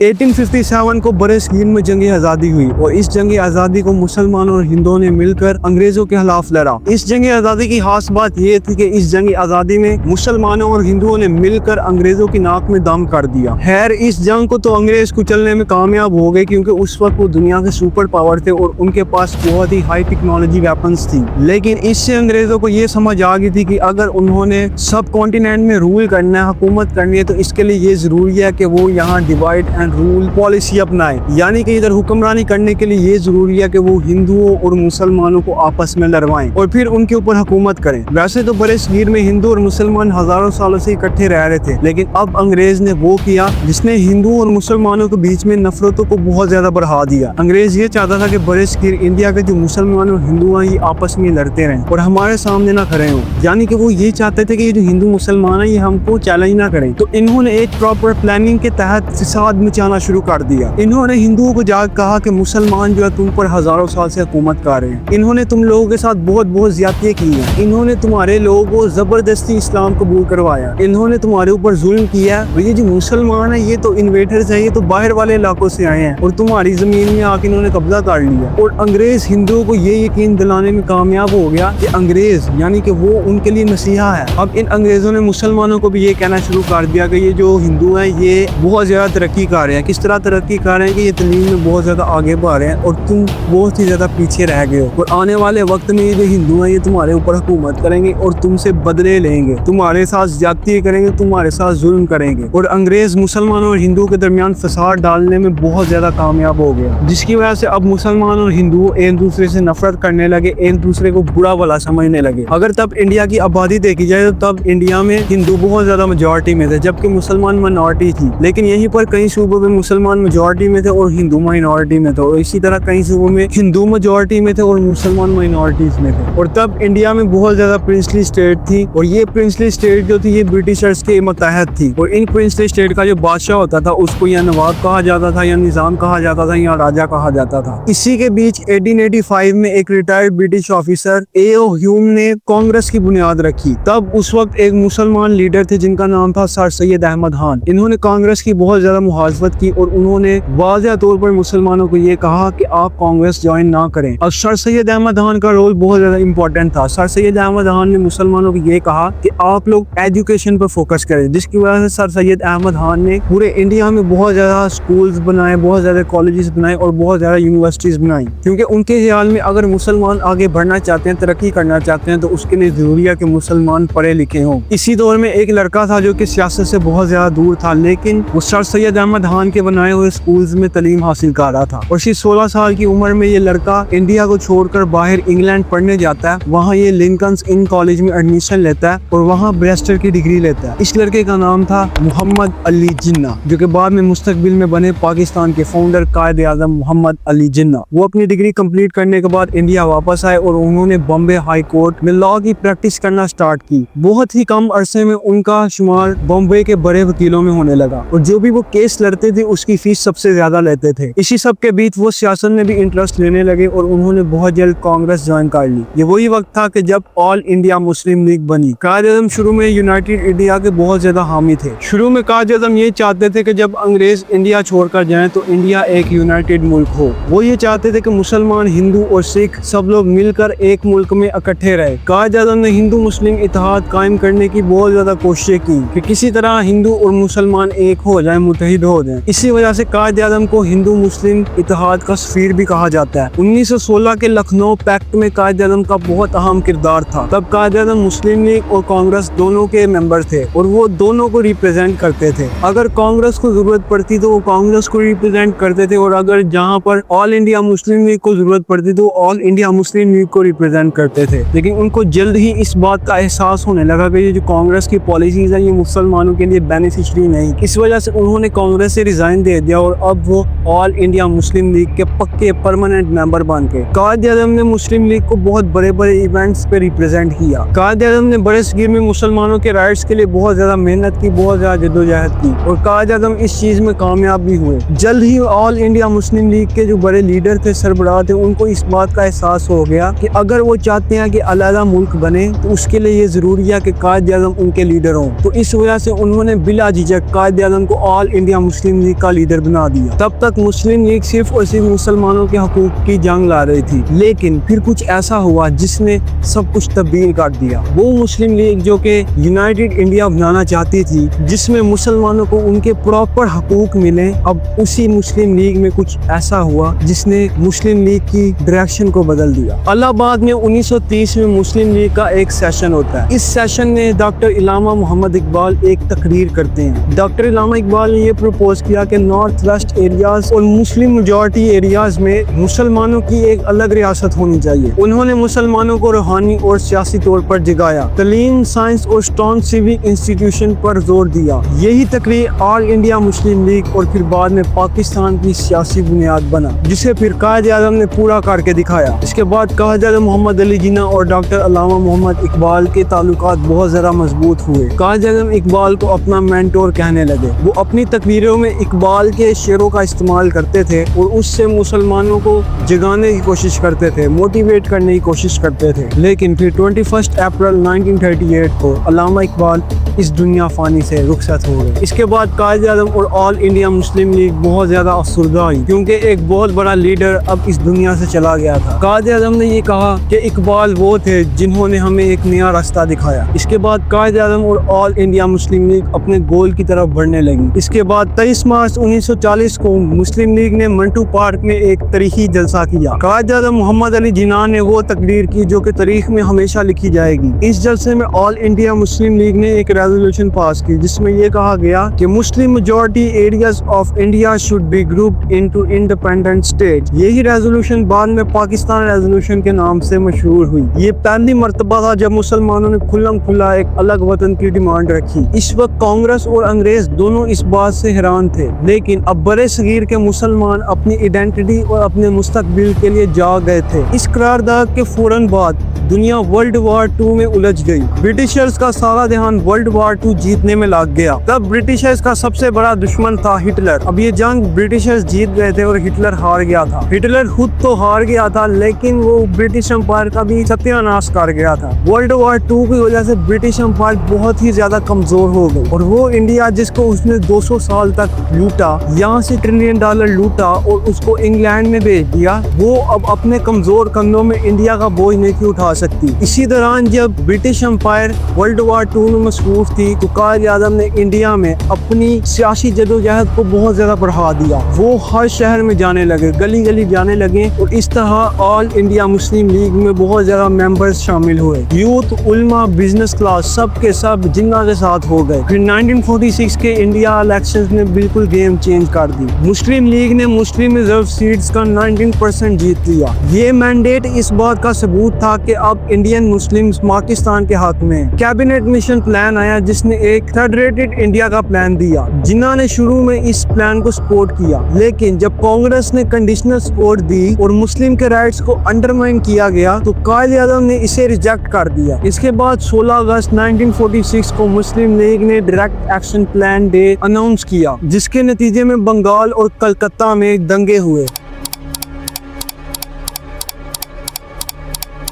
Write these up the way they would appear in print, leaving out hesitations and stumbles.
1857 को बरसगीर में जंग आज़ादी हुई और इस जंग आज़ादी को मुसलमानों और हिंदुओं ने मिलकर अंग्रेजों के खिलाफ लड़ा। इस जंग आज़ादी की खास बात यह थी कि इस जंग आज़ादी में मुसलमानों और हिंदुओं ने मिलकर अंग्रेजों की नाक में दम कर दिया। खैर, इस जंग को तो अंग्रेज कुचलने में कामयाब हो गए क्योंकि उस वक्त वो दुनिया के सुपर पावर थे और उनके पास बहुत ही हाई टेक्नोलॉजी वेपन्स थी। लेकिन इससे अंग्रेजों को ये समझ आ गई थी कि अगर उन्होंने सब कॉन्टिनेंट में रूल करना है, हुकूमत करनी है, तो इसके लिए ये जरूरी है कि वो यहाँ डिवाइड एंड रूल पॉलिसी अपनाए। यानी कि इधर हुक्मरानी करने के लिए ये जरूरी है कि वो हिंदुओं और मुसलमानों को आपस में लड़वाएं और फिर उनके ऊपर हुकूमत करें। वैसे तो बरसगीर में हिंदू और मुसलमान हजारों सालों से इकट्ठे रह रहे थे, लेकिन अब अंग्रेज ने वो किया जिसने हिंदुओं और मुसलमानों के बीच में नफरतों को बहुत ज्यादा बढ़ा दिया। अंग्रेज ये चाहता था कि बरसगीर इंडिया के जो मुसलमान और हिंदू हैं ये आपस में लड़ते रहें और हमारे सामने ना खड़े हों। यानी कि वो ये चाहते थे कि ये जो हिंदू मुसलमान है ये हमको चैलेंज ना करें। तो इन्होंने एक प्रॉपर प्लानिंग के तहत फिसाद मचाना शुरू कर दिया। इन्होंने हिंदुओं को जाकर कहा कि मुसलमान जो है तुम पर हजारों साल से हुकूमत कर रहे हैं, इन्होंने तुम लोगों के साथ बहुत ज्यादतियां की हैं, इन्होंने तुम्हारे लोगों को जबरदस्ती इस्लाम कबूल करवाया, इन्होंने तुम्हारे ऊपर जुल्म किया। ये जो मुसलमान है ये तो इन्वेडर्स है, ये तो बाहर वाले इलाकों से आए हैं और तुम्हारी जमीन में आके इन्होंने कब्जा कर लिया। और अंग्रेज हिंदुओं को ये यकीन दिलाने में कामयाब हो गया कि अंग्रेज यानी कि वो उनके लिए मसीहा है। अब इन अंग्रेजों ने मुसलमानों को भी ये कहना शुरू कर दिया कि ये जो हिंदू हैं ये बहुत ज्यादा तरक्की कर रहे हैं। किस तरह तरक्की कर रहे हैं कि ये तालीम में बहुत ज्यादा आगे बढ़ रहे हैं और तुम बहुत ही ज्यादा पीछे रह गए हो और आने वाले वक्त में ये जो हिंदू हैं ये तुम्हारे ऊपर हुकूमत करेंगे और तुमसे बदले लेंगे, तुम्हारे साथ ज्यादती करेंगे, तुम्हारे साथ जुल्म करेंगे। और अंग्रेज मुसलमानों और हिंदुओं के दरमियान फसाद डालने में बहुत ज्यादा कामयाब हो गया, जिसकी वजह से अब मुसलमान और हिंदू एक दूसरे से नफरत करने लगे, एक दूसरे को बुरा भला समझने लगे। अगर तब इंडिया की आबादी देखी जाए तो तब इंडिया में हिंदू बहुत ज्यादा मेजॉरिटी में थे जबकि मुसलमान माइनॉरिटी थी। लेकिन यहीं पर कई सूबों में मुसलमान मेजॉरिटी में थे और हिंदू माइनॉरिटी में थे और इसी तरह कई सूबों में हिंदू मेजॉरिटी में थे और मुसलमान माइनॉरिटीज में थे। और तब इंडिया में बहुत ज्यादा प्रिंसली स्टेट थी और ये प्रिंसली स्टेट जो थी ये ब्रिटिशर्स के मतहत थी और इन प्रिंसली स्टेट का जो बादशाह होता था उसको या नवाब कहा जाता था या निजाम कहा जाता था या राजा कहा जाता था। इसी के बीच 1885 में एक retired British officer A.O. Hume ने कांग्रेस की बुनियाद रखी। तब उस वक्त एक मुसलमान लीडर थे जिनका नाम था सर सैयद अहमद खान। इन्होंने कांग्रेस की बहुत ज्यादा मुहाफ़ज़त की और उन्होंने वाज़ेह तौर पर मुसलमानों को ये कहा कि आप कांग्रेस ज्वाइन ना करें। अब सर सैयद अहमद खान का रोल बहुत ज्यादा इंपॉर्टेंट था। सर सैयद अहमद खान ने मुसलमानों को ये कहा कि आप लोग एजुकेशन पर फोकस करें, जिसकी वजह से सर सैयद अहमद खान ने पूरे इंडिया में बहुत ज्यादा स्कूल्स बनाए, बहुत ज्यादा कॉलेजेस बनाए और बहुत ज्यादा यूनिवर्सिटीज बनाई, क्योंकि उनके ख्याल में अगर मुसलमान आगे बढ़ना चाहते हैं, तरक्की करना चाहते हैं तो उसके लिए जरूरी है कि मुसलमान पढ़े लिखे हों। इसी दौर में एक लड़का था जो कि सियासत से बहुत ज्यादा दूर था, लेकिन वो सर सैयद अहमद खान के बनाए हुए स्कूल्स में तालीम हासिल कर रहा था और सिर्फ 16 साल की उम्र में ये लड़का इंडिया को छोड़कर बाहर इंग्लैंड पढ़ने जाता है। वहाँ ये लिंकन्स इन कॉलेज में एडमिशन लेता है और वहाँ बैरिस्टर की डिग्री लेता है। इस लड़के का नाम था मोहम्मद अली जिन्ना, जो कि बाद में मुस्तकबिल में बने पाकिस्तान के फाउंडर कायद आज़म मोहम्मद अली जिन्ना। वो अपनी डिग्री कंप्लीट करने के बाद इंडिया वापस आए और उन्होंने बॉम्बे हाई कोर्ट में लॉ की प्रैक्टिस करना स्टार्ट की। बहुत ही कम अरसे में उनका शुमार बॉम्बे के बड़े वकीलों में होने लगा और जो भी वो केस लड़ते थे उसकी फीस सबसे ज्यादा लेते थे। इसी सब के बीच वो सियासत में भी इंटरेस्ट लेने लगे और उन्होंने बहुत जल्द कांग्रेस ज्वाइन कर ली। ये वही वक्त था कि जब ऑल इंडिया मुस्लिम लीग बनी। कायद आज़म शुरू में यूनाइटेड इंडिया के बहुत ज्यादा हामी थे। शुरू में कायद आज़म ये चाहते थे कि जब अंग्रेज इंडिया छोड़कर जाएं तो इंडिया एक यूनाइटेड मुल्क हो। वो ये चाहते थे कि मुसलमान, हिंदू और सिख सब लोग मिलकर एक मुल्क में इकट्ठे रहे। कायद आज़म ने हिंदू मुस्लिम इत्तेहाद कायम करने की बहुत ज्यादा कोशिशें की कि किसी तरह हिंदू और मुसलमान एक हो जाए, मुत्तहिद हो जाए। इसी वजह से कायद आज़म को हिंदू मुस्लिम इत्तेहाद का सफीर भी कहा जाता है। 1916 के लखनऊ पैक्ट में कायद आज़म का बहुत अहम किरदार था। तब कायद आज़म मुस्लिम लीग और कांग्रेस दोनों के मेंबर थे और वो दोनों को रिप्रेजेंट करते थे। अगर कांग्रेस को जरूरत पड़ती तो वो कांग्रेस को रिप्रेजेंट करते थे और अगर जहाँ पर ऑल इंडिया मुस्लिम लीग को जरूरत पड़ती तो ऑल इंडिया मुस्लिम लीग को रिप्रेजेंट करते थे। लेकिन उनको जल्द ही इस बात का एहसास होने लगा कि ये जो कांग्रेस की पॉलिसीज है ये मुसलमानों के लिए बेनिफिशियरी नहीं। इस वजह से उन्होंने कांग्रेस से रिजाइन दे दिया और अब वो ऑल इंडिया मुस्लिम लीग के पक्के परमानेंट मेंबर बन गए। कायद आज़म ने मुस्लिम लीग को बहुत बड़े बड़े इवेंट्स पे रिप्रेजेंट किया। कायद आज़म ने बरसगीर में मुसलमानों के राइट्स के लिए बहुत ज्यादा मेहनत की, बहुत ज्यादा जद्दोजहद की और कायद आज़म इस चीज में कामयाब भी हुए। जल्द ही ऑल इंडिया मुस्लिम लीग के जो बड़े लीडर थे, सरबराह थे, उनको इस बात का एहसास हो गया कि अगर वो चाहते हैं कि अलग मुल्क बने तो उसके लिए ये जरूरी है कि कायद आज़म उनके लीडर हों। तो इस वजह से उन्होंने बिला झिझक कायद आज़म को ऑल इंडिया मुस्लिम मुस्लिम लीग का लीडर बना दिया। तब तक मुस्लिम लीग सिर्फ और सिर्फ मुसलमानों के हकूक की जंग ला रही थी, लेकिन फिर कुछ ऐसा हुआ जिसने सब कुछ तब्दील कर दिया। वो मुस्लिम लीग जो कि यूनाइटेड इंडिया बनाना चाहती थी, जिसमें मुसलमानों को उनके प्रॉपर हकूक मिले, अब उसी मुस्लिम लीग में कुछ ऐसा हुआ जिसने मुस्लिम लीग की डायरेक्शन को बदल दिया। इलाहाबाद में 1930 में मुस्लिम लीग का एक सेशन होता है। इस सेशन में डॉक्टर इलामा मोहम्मद इकबाल एक तकरीर करते हैं। डॉक्टर इलामा इकबाल ने ये प्रपोज किया कि नॉर्थ वेस्ट एरियाज और मुस्लिम मेजॉरिटी एरियाज में मुसलमानों की एक अलग रियासत होनी चाहिए। उन्होंने मुसलमानों को रूहानी और सियासी तौर पर जगाया, तालीम, साइंस और स्ट्रॉन्ग सिविक इंस्टीट्यूशन पर जोर दिया। यही तकरीर ऑल इंडिया मुस्लिम लीग और फिर बाद में पाकिस्तान की सियासी बुनियाद बना, जिसे फिर कायद आज़म ने पूरा करके दिखाया। इसके बाद कायद आज़म मोहम्मद अली जिन्ना और डॉक्टर अल्लामा मोहम्मद इकबाल के ताल्लुकात बहुत ज़्यादा मजबूत हुए। कायद आज़म इकबाल को अपना मेंटोर कहने लगे। वो अपनी तकरीरों में इकबाल के शेरों का इस्तेमाल करते थे और उससे मुसलमानों को जगाने की कोशिश करते थे, मोटिवेट करने की कोशिश करते थे। लेकिन फिर 21 अप्रैल 1938 को अल्लामा इकबाल इस दुनिया फानी से रुखसत हो गए। इसके बाद कायद आज़म और ऑल इंडिया मुस्लिम लीग बहुत ज्यादा अफसरदा हुई, क्योंकि एक बहुत बड़ा लीडर अब इस दुनिया से चला गया था। कायद आज़म ने ये कहा कि इकबाल वो थे जिन्होंने हमें एक नया रास्ता दिखाया। इसके बाद कायद आज़म और ऑल इंडिया मुस्लिम लीग अपने गोल की तरफ बढ़ने लगी। इसके बाद 23 मार्च 1940 को मुस्लिम लीग ने मंटू पार्क में एक तारीखी जलसा किया। कायद आज़म मोहम्मद अली जिन्ना ने वो तकरीर की जो कि तारीख में हमेशा लिखी जाएगी। इस जलसे में ऑल इंडिया मुस्लिम लीग ने एक रेजोल्यूशन पास की, जिसमें यह कहा गया कि Muslim majority areas of India should be grouped into independent state. यही रेजोल्यूशन बाद में पाकिस्तान रेजोल्यूशन के नाम से मशहूर हुई। ये पहली मर्तबा था जब मुसलमानों ने खुल्लम खुल्ला एक अलग वतन की डिमांड रखी। इस वक्त कांग्रेस और अंग्रेज दोनों इस बात से हैरान थे, लेकिन अब बड़े सगीर के मुसलमान अपनी आइडेंटिटी और अपने मुस्तकबिल के लिए जाग गए थे। इस करारदाद के फौरन बाद दुनिया वर्ल्ड वार 2 में उलझ गई। ब्रिटिशर्स का सारा ध्यान वर्ल्ड वार 2 जीतने में लग गया। तब ब्रिटिशर्स का सबसे बड़ा दुश्मन था हिटलर। अब ये जंग ब्रिटिशर्स जीत गए थे और हिटलर हार गया था। हिटलर खुद तो हार गया था, लेकिन वो ब्रिटिश एम्पायर का भी सत्यानाश कर गया था। वर्ल्ड वार 2 की वजह से ब्रिटिश एम्पायर बहुत ही ज्यादा कमजोर हो गई और वो इंडिया जिसको उसने 200 साल तक लूटा, यहाँ से $1 ट्रिलियन लूटा और उसको इंग्लैंड में भेज दिया, वो अब अपने कमजोर कंधों में इंडिया का बोझ नहीं उठा सकती। इसी दौरान जब ब्रिटिश एम्पायर वर्ल्ड वार 2 में मसरूफ थी, तो कायद आज़म ने इंडिया में अपनी सियासी जदोजहद को बहुत ज्यादा बढ़ा दिया। वो हर शहर में जाने लगे, गली गली जाने लगे और इस तरह ऑल इंडिया मुस्लिम लीग में बहुत ज्यादा मेंबर्स शामिल हुए। यूथ, उल्मा, बिजनेस क्लास सब के सब जिन्ना के साथ हो गए। फिर 1946 के इंडिया इलेक्शंस ने बिल्कुल गेम चेंज कर दी। मुस्लिम लीग ने मुस्लिम रिजर्व सीट्स का 19% जीत लिया। ये मैंडेट इस बात का सबूत था कि अब इंडियन मुस्लिम्स पाकिस्तान के हक में। कैबिनेट मिशन प्लान आया जिसने एक फेडरेटेड इंडिया का प्लान दिया। जिन्ना ने शुरू में इस प्लान को सपोर्ट किया, लेकिन जब कांग्रेस ने कंडीशनल सपोर्ट दी और मुस्लिम के राइट्स को अंडरमाइन किया गया, तो कायद आज़म ने इसे रिजेक्ट कर दिया। इसके बाद 16 अगस्त 1946 को मुस्लिम लीग ने direct action plan day announce किया, जिसके नतीजे में बंगाल और कलकत्ता में दंगे हुए।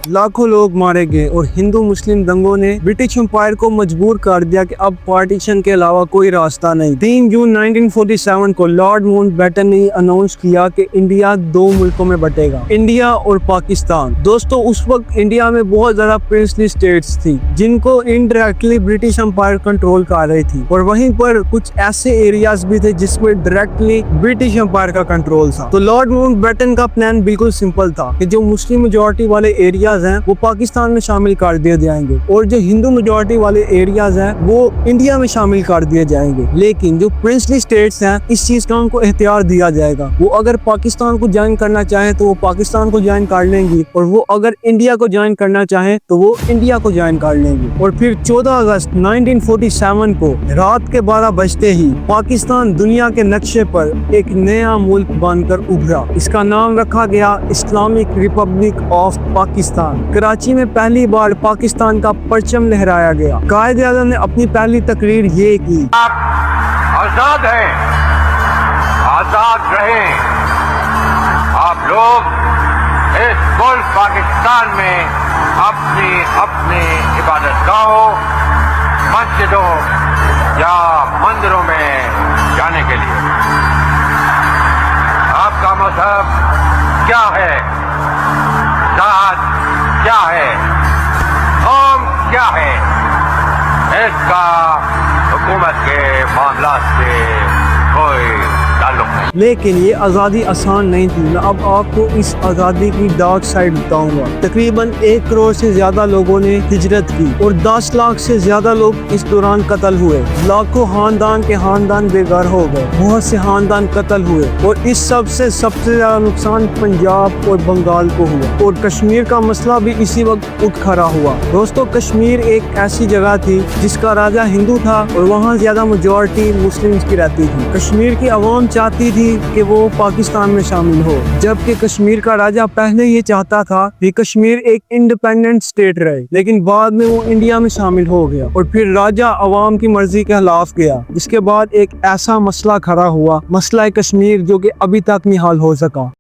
लाखों लोग मारे गए और हिंदू मुस्लिम दंगों ने ब्रिटिश एम्पायर को मजबूर कर दिया कि अब पार्टीशन के अलावा कोई रास्ता नहीं। 3 जून 1947 को लॉर्ड माउंटबेटन ने अनाउंस किया कि इंडिया 2 मुल्कों में बटेगा, इंडिया और पाकिस्तान। दोस्तों, उस वक्त इंडिया में बहुत ज्यादा प्रिंसली स्टेट्स थी जिनको इनडायरेक्टली ब्रिटिश एम्पायर कंट्रोल कर रही थी, और वहीं पर कुछ ऐसे एरियाज भी थे जिसमें डायरेक्टली ब्रिटिश एम्पायर का कंट्रोल था। तो लॉर्ड माउंटबेटन का प्लान बिल्कुल सिंपल था कि जो मुस्लिम मेजॉरिटी वाले एरिया हैं वो पाकिस्तान में शामिल कर दिए जाएंगे और जो हिंदू मेजॉरिटी वाले एरियाज हैं वो इंडिया में शामिल कर दिए जाएंगे। लेकिन जो प्रिंसली स्टेट्स हैं, इस चीज का उनको इख्तियार दिया जाएगा। वो अगर पाकिस्तान को ज्वाइन करना चाहे तो वो पाकिस्तान को ज्वाइन कर लेंगी, और वो अगर इंडिया को ज्वाइन करना चाहे तो वो इंडिया को ज्वाइन कर लेंगी। और फिर 14 अगस्त 1947 को रात के 12 बजते ही पाकिस्तान दुनिया के नक्शे पर एक नया मुल्क बनकर उभरा। इसका नाम रखा गया Islamic Republic of Pakistan. Karachi में पहली बार पाकिस्तान का परचम लहराया गया। कायद आज़म ने अपनी पहली तकरीर ये की, आप आजाद हैं, आजाद रहें। आप लोग इस मुल्क पाकिस्तान में अपनी अपनी इबादतगाहों, मस्जिदों या मंदिरों में जाने के लिए मजहब क्या है, जात क्या है, कौम क्या है, इसका हुकूमत के मामलात से कोई ताल्लुक नहीं। लेकिन ये आज़ादी आसान नहीं थी। मैं अब आपको इस आज़ादी की डार्क साइड बताऊंगा। तकरीबन 1 करोड़ से ज्यादा लोगों ने हिजरत की और 10 लाख से ज्यादा लोग इस दौरान कत्ल हुए। लाखों खानदान के खानदान बेघर हो गए, बहुत से खानदान कत्ल हुए और इस सबसे सबसे ज्यादा नुकसान पंजाब और बंगाल को हुआ और कश्मीर का मसला भी इसी वक्त उठ खड़ा हुआ। दोस्तों, कश्मीर एक ऐसी जगह थी जिसका राजा हिंदू था और वहाँ ज्यादा मेजॉरिटी मुस्लिम्स की रहती थी। कश्मीर की आवाम चाहती थी कि वो पाकिस्तान में शामिल हो, जबकि कश्मीर का राजा पहले ये चाहता था कि कश्मीर एक इंडिपेंडेंट स्टेट रहे, लेकिन बाद में वो इंडिया में शामिल हो गया और फिर राजा अवाम की मर्जी के खिलाफ गया। इसके बाद एक ऐसा मसला खड़ा हुआ, मसला कश्मीर, जो कि अभी तक नहीं हल हो सका।